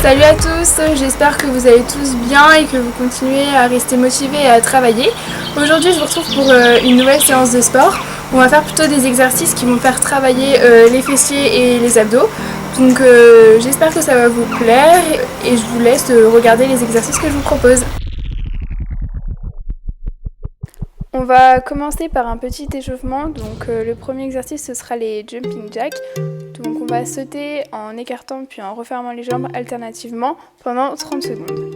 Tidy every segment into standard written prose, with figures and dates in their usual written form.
Salut à tous, j'espère que vous allez tous bien et que vous continuez à rester motivés et à travailler. Aujourd'hui je vous retrouve pour une nouvelle séance de sport. On va faire plutôt des exercices qui vont faire travailler les fessiers et les abdos. Donc j'espère que ça va vous plaire et je vous laisse regarder les exercices que je vous propose. On va commencer par un petit échauffement. Donc le premier exercice ce sera les jumping jacks. Donc on va sauter en écartant puis en refermant les jambes alternativement pendant 30 secondes.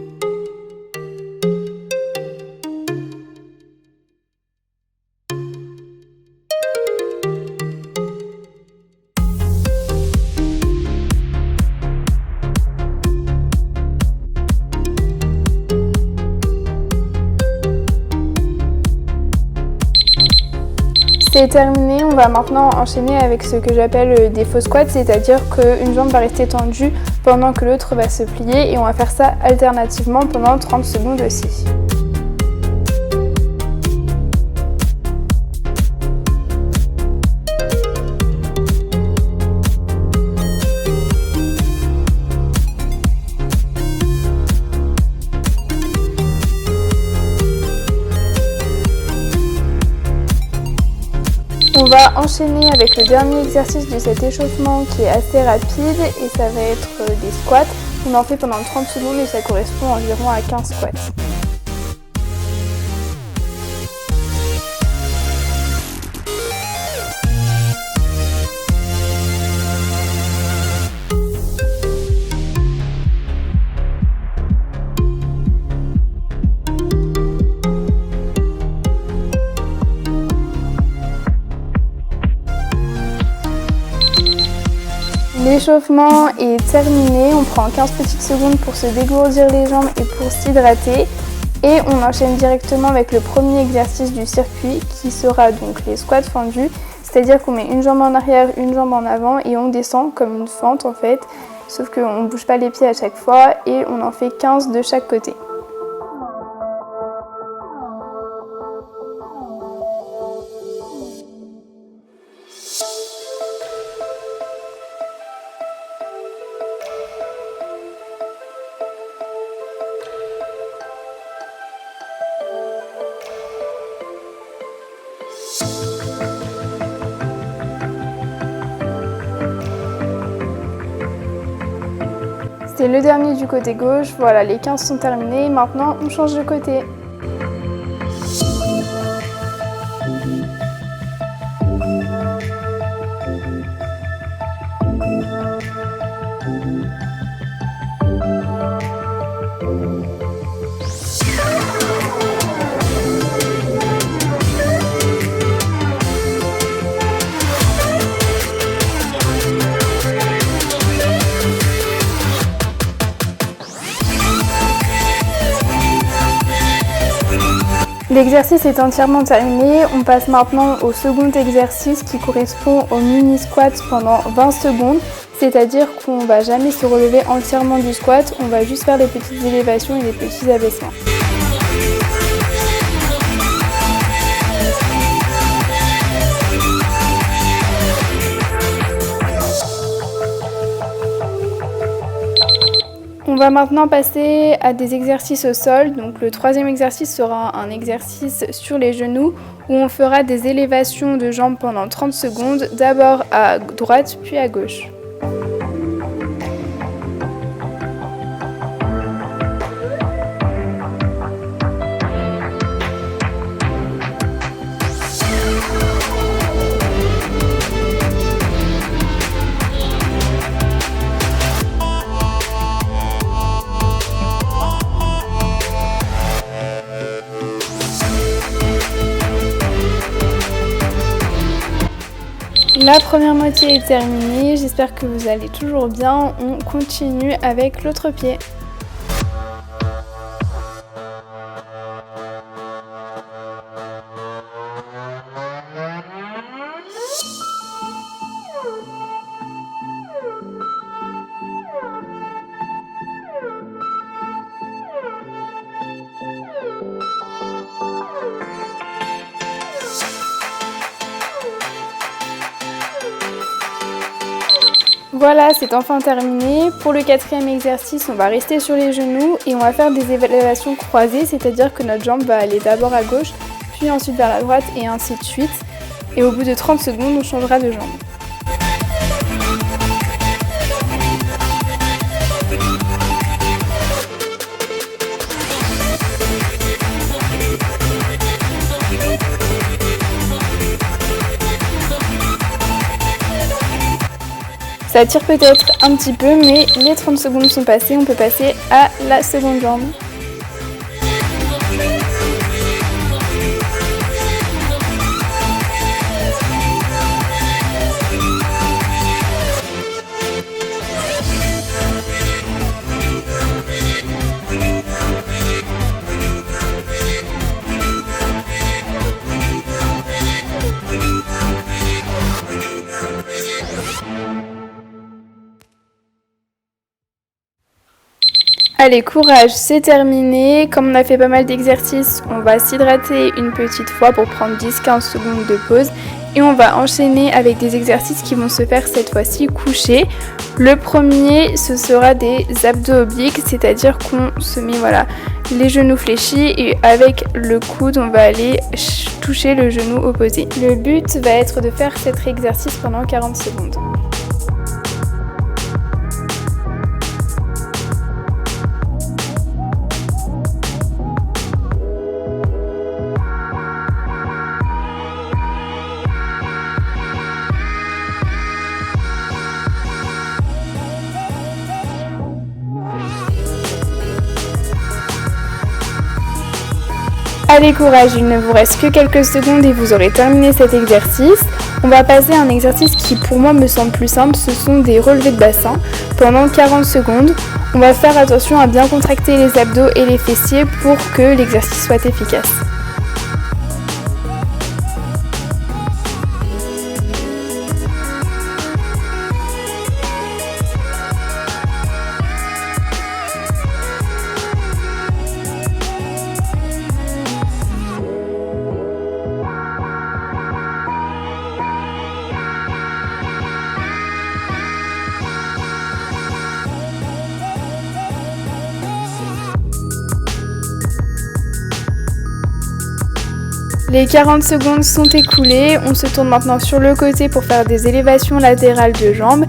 C'est terminé, on va maintenant enchaîner avec ce que j'appelle des faux squats, c'est-à-dire qu'une jambe va rester tendue pendant que l'autre va se plier et on va faire ça alternativement pendant 30 secondes aussi. On va enchaîner avec le dernier exercice de cet échauffement qui est assez rapide et ça va être des squats. On en fait pendant 30 secondes et ça correspond environ à 15 squats. L'échauffement est terminé, on prend 15 petites secondes pour se dégourdir les jambes et pour s'hydrater. Et on enchaîne directement avec le premier exercice du circuit qui sera donc les squats fendus. C'est-à-dire qu'on met une jambe en arrière, une jambe en avant et on descend comme une fente en fait. Sauf qu'on ne bouge pas les pieds à chaque fois et on en fait 15 de chaque côté. C'est le dernier du côté gauche, voilà les 15 sont terminés, maintenant on change de côté. L'exercice est entièrement terminé, on passe maintenant au second exercice qui correspond au mini squat pendant 20 secondes, c'est-à-dire qu'on ne va jamais se relever entièrement du squat, on va juste faire des petites élévations et des petits abaissements. On va maintenant passer à des exercices au sol. Donc le troisième exercice sera un exercice sur les genoux où on fera des élévations de jambes pendant 30 secondes, d'abord à droite puis à gauche. La première moitié est terminée, j'espère que vous allez toujours bien. On continue avec l'autre pied. Voilà, c'est enfin terminé. Pour le 4e exercice, on va rester sur les genoux et on va faire des élévations croisées, c'est-à-dire que notre jambe va aller d'abord à gauche, puis ensuite vers la droite et ainsi de suite. Et au bout de 30 secondes, on changera de jambe. Ça tire peut-être un petit peu, mais les 30 secondes sont passées, on peut passer à la seconde jambe. Allez, courage, c'est terminé. Comme on a fait pas mal d'exercices, on va s'hydrater une petite fois pour prendre 10-15 secondes de pause. Et on va enchaîner avec des exercices qui vont se faire cette fois-ci couchés. Le premier, ce sera des abdos obliques, c'est-à-dire qu'on se met les genoux fléchis et avec le coude, on va aller toucher le genou opposé. Le but va être de faire cet exercice pendant 40 secondes. Allez, courage, il ne vous reste que quelques secondes et vous aurez terminé cet exercice. On va passer à un exercice qui pour moi me semble plus simple, ce sont des relevés de bassin pendant 40 secondes. On va faire attention à bien contracter les abdos et les fessiers pour que l'exercice soit efficace. Les 40 secondes sont écoulées, on se tourne maintenant sur le côté pour faire des élévations latérales de jambes.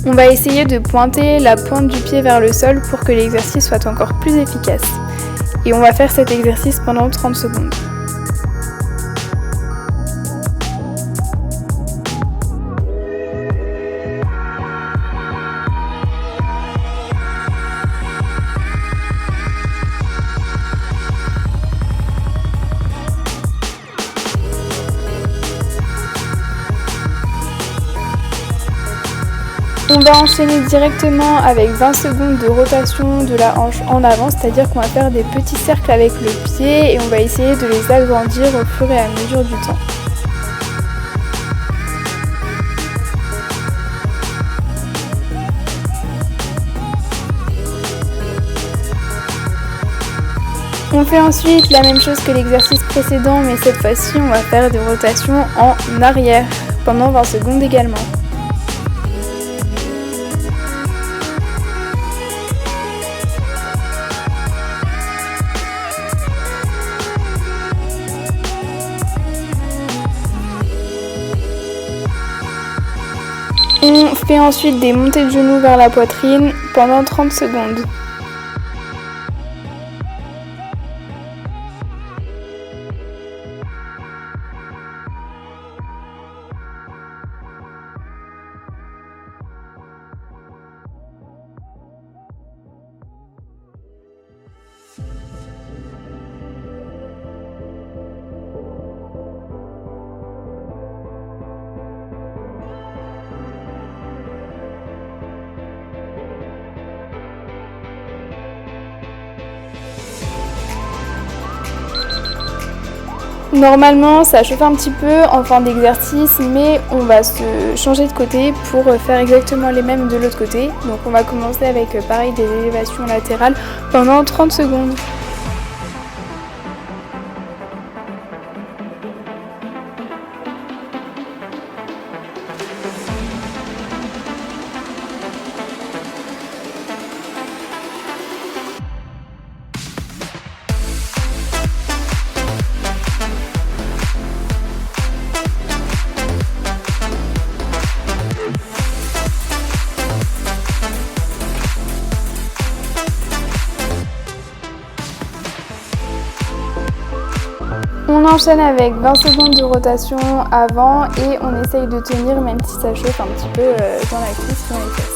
On va essayer de pointer la pointe du pied vers le sol pour que l'exercice soit encore plus efficace. Et on va faire cet exercice pendant 30 secondes. On va enchaîner directement avec 20 secondes de rotation de la hanche en avant, c'est-à-dire qu'on va faire des petits cercles avec le pied et on va essayer de les agrandir au fur et à mesure du temps. On fait ensuite la même chose que l'exercice précédent, mais cette fois-ci on va faire des rotations en arrière pendant 20 secondes également. On fait ensuite des montées de genoux vers la poitrine pendant 30 secondes. Normalement, ça chauffe un petit peu en fin d'exercice, mais on va se changer de côté pour faire exactement les mêmes de l'autre côté. Donc on va commencer avec pareil des élévations latérales pendant 30 secondes. On enchaîne avec 20 secondes de rotation avant et on essaye de tenir même si ça chauffe un petit peu dans la cuisse, dans les fesses.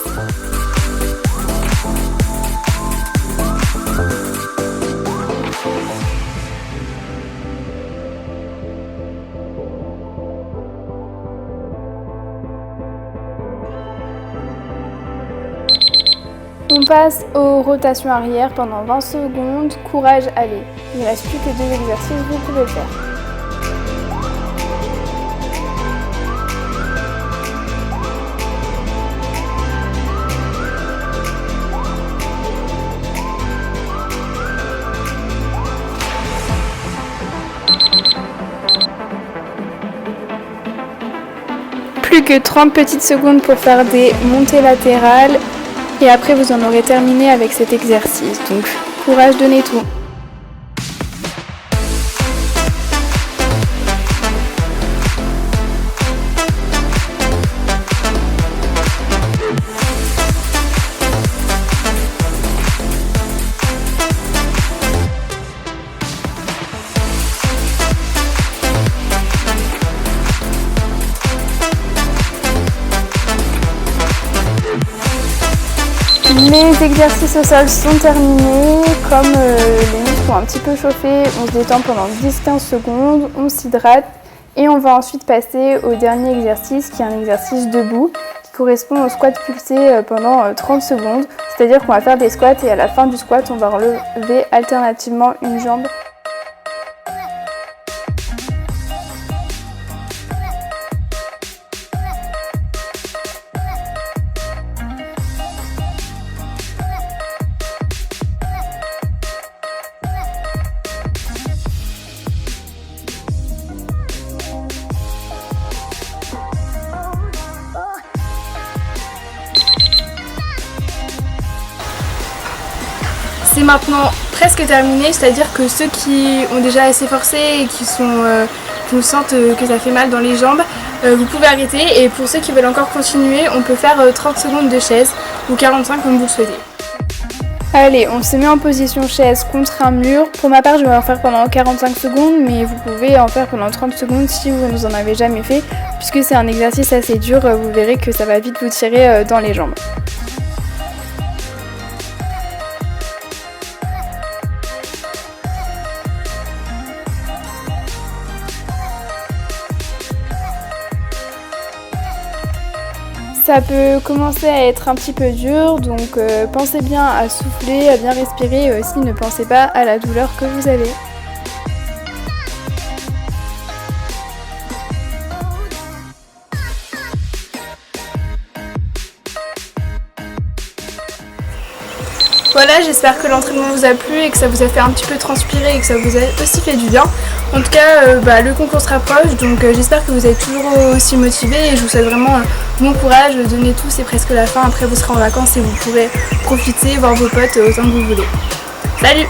On passe aux rotations arrière pendant 20 secondes. Courage, allez. Il ne reste plus que 2 exercices, vous pouvez le faire. Plus que 30 petites secondes pour faire des montées latérales. Et après, vous en aurez terminé avec cet exercice. Donc, courage, donnez tout. Les exercices au sol sont terminés. Comme les muscles sont un petit peu chauffés, on se détend pendant 10-15 secondes, on s'hydrate et on va ensuite passer au dernier exercice qui est un exercice debout qui correspond au squat pulsé pendant 30 secondes. C'est-à-dire qu'on va faire des squats et à la fin du squat, on va relever alternativement une jambe. C'est maintenant presque terminé, c'est-à-dire que ceux qui ont déjà assez forcé et qui sentent que ça fait mal dans les jambes, vous pouvez arrêter. Et pour ceux qui veulent encore continuer, on peut faire 30 secondes de chaise ou 45 comme vous le souhaitez. Allez, on se met en position chaise contre un mur. Pour ma part, je vais en faire pendant 45 secondes, mais vous pouvez en faire pendant 30 secondes si vous n'en avez jamais fait. Puisque c'est un exercice assez dur, vous verrez que ça va vite vous tirer dans les jambes. Ça peut commencer à être un petit peu dur, donc pensez bien à souffler, à bien respirer et aussi ne pensez pas à la douleur que vous avez. Voilà, j'espère que l'entraînement vous a plu et que ça vous a fait un petit peu transpirer et que ça vous a aussi fait du bien. En tout cas, le concours se rapproche, donc j'espère que vous êtes toujours aussi motivés et je vous souhaite vraiment bon courage, donnez tout, c'est presque la fin. Après vous serez en vacances et vous pourrez profiter, voir vos potes autant que vous voulez. Salut!